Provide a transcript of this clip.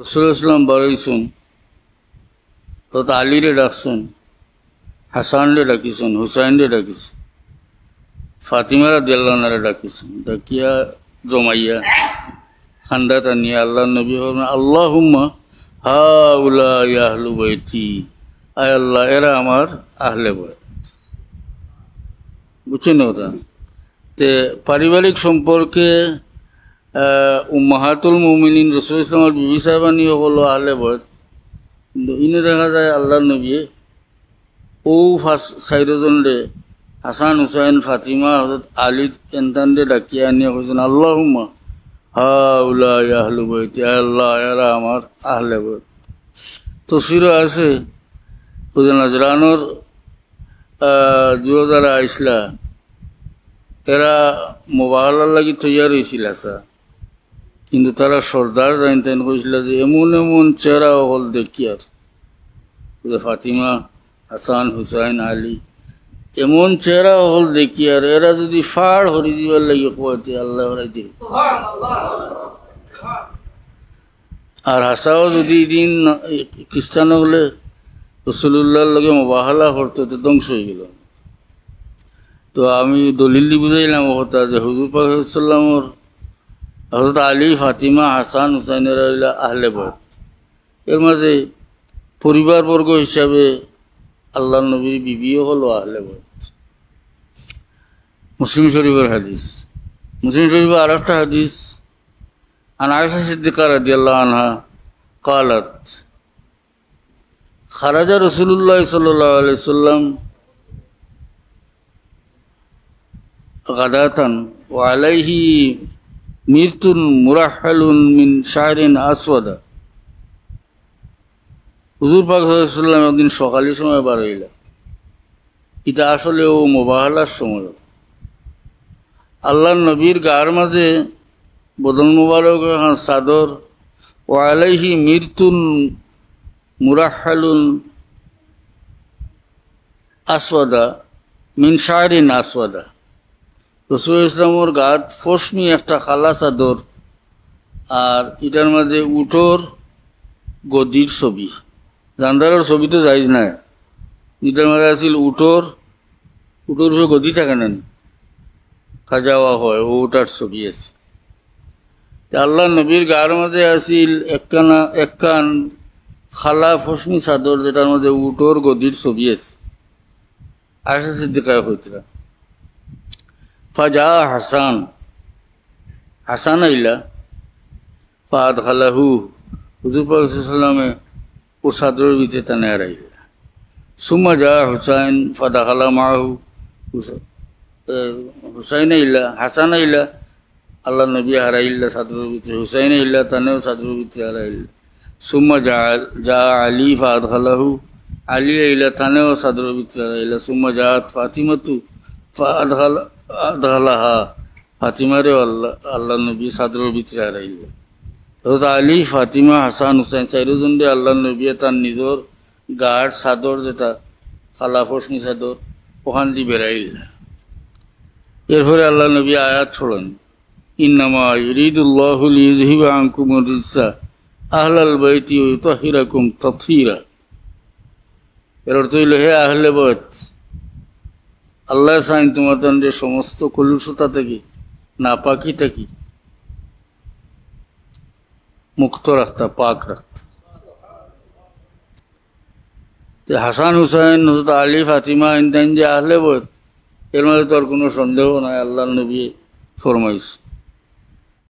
রসুল ইসলাম বড়ইছুন তো আলীরে ডাকছেন, হাসানরে ডাকিছেন, হুসাইনরে ডাকিছেন, ফাতিমা রাদিয়াল্লাহু আনহারে ডাকিছেন। ডাকিয়া জমাইয়া খান্দা টানিয়া আল্লাহ নবী বলেন, আল্লাহুম্মা হাউলাই আহলু বাইতি, আয় আল্লাহ এরা আমার আহলে বাইত। বুঝছেন ওটা? তে পারিবারিক সম্পর্কে উম্মাহাতুল মুমিনিন রাসূল ইসলামের বিবি সাহেবানি হলো আহলে বাইত, কিন্তু ইনে দেখা যায় আল্লাহ নবী ও চাইরজন রে হাসান হুসাইন ফাতিমা হযরত আলী এনতানরে ডাকিয়া আনিয়া কইছেন, আল্লাহুম্মা হাউলাই আহলু বাইতি, আয় আল্লাহ এরা আমার আহলে বাইত। তফসিরও আছে ওদের নাজরানোর যারা আইসলা এরা মোবাহলার লাগি তৈয়ার হয়েছিল আসা, কিন্তু তারা সর্দার জানতেন কইছিল যে এমন এমন চেহারা হল দেখি আর ফাতিমা হাসান হুসাইন আলী এমন চেহারা হল দেখি আর এরা যদি ফাড় হরি দিবার লাগে কোয়াতে আল্লাহ হরাই দিল। আর হাসাও যদি দিন খ্রিস্টান হলে রসুল্লাহর লগে মোবাহলা করতো তো ধ্বংস হয়ে গেল। তো আমি দলিল দি বুঝাইলাম কথা যে হুজুর পাক সাল্লামর হযরত আলী ফাতিমা হাসান হুসাইনের আহলে বাইত, এর মাঝে পরিবারবর্গ হিসাবে আল্লাহ নবীর বিবিও হলো আহলে বাইত। মুসলিম শরীফের হাদিস, মুসলিম শরীফের আর একটা হাদিস আন আয়েশা সিদ্দিকা রাদিয়াল্লাহু আনহা قالت خرج رسول الله صلى الله عليه وسلم غداة وعليه ميرت مرحل من شعر أسود। হুজুর পাক সাল্লাল্লাহু আলাইহি ওয়াসাল্লাম একদিন সকালের সময় বার হইলা, এটা আসলে ও মুবাহালার সময়। আল্লাহর নবীর গার মাঝে বদন মুবারক চাদর, ও আলাইহি মিরতুন মুরাহালুন আসওয়াদা মিন শারিন আসওয়াদা। রাসূল ইসলামর গাত ফসমি একটা খালা চাদর, আর এটার মাঝে উটোর গদির ছবি, জান্দারের ছবি তো যাইজ না, এটার মাঝে আছিল উটোর উপরে গদি থাকে না, খাজাওয়া হয় ওটার ছবি আছে। আল্লাহ নবীর গার মাঝে আছিল একখান খালা ফসমি চাদর, যেটার মধ্যে উটোর গদির ছবি আছে। আয়েশা সিদ্দিকা কইতরা, ফাজা হাসান, হাসান আইলা, ফাদখালাহু, হুজুর পাক সাল্লাল্লাহু আলাইহি ওয়াসাল্লামে ও চাদরের ভিতরে টানে হারাইলা। সুম্মা জা হুসাইন ফাদাখালা মাহু, হুসাইন আইলা, হাসান আইলা, আল্লাহ নবী হারাইল্লা চাদরের ভিতরে, হুসাইন আইলা তানেও চাদরের ভিতরে হারাইল্লা। সুম্মা জা আলী ফাদখালাহু, আলী আইলা তানেও চাদরের ভিতরে হারাইল্লা। সুম্মা জাত ফাতিমাতু ফাদখালাহা, ফাতিমারেও আল্লাহ নবী চাদরের ভিতরে হারাইল্লা। হযরত আলী ফাতিমা হাসান হুসাইন চাইরজন দিয়ে আল্লাহ নবী তার নিজের গাঢ় চাদর, যেটা খালা ফসমি চাদর, ওখান দিয়ে বেড়াইল্লা। এরপরে আল্লাহ নবী আয়াত ছড়েন, ইন্নামা ইউরিদুল্লাহু লিইয়ুযহিবা আনকুমুর রিজসা আহলাল বাইতি ওয়া ইউতাহহিরাকুম তাতহীরা। এর অর্থ হইল, হে আহলে বাইত, আল্লাহ চান তোমাদের সমস্ত কলুষতা থেকে, নাপাকি থেকে মুক্ত রাখতা, পাক রাখতা। হাসান হুসাইন হযরত আলী ফাতিমা ইনতাইন যে আহলে বাইত, এর মধ্যে তো আর কোনো সন্দেহ নাই, আল্লাহ নবী ফরমাইছে।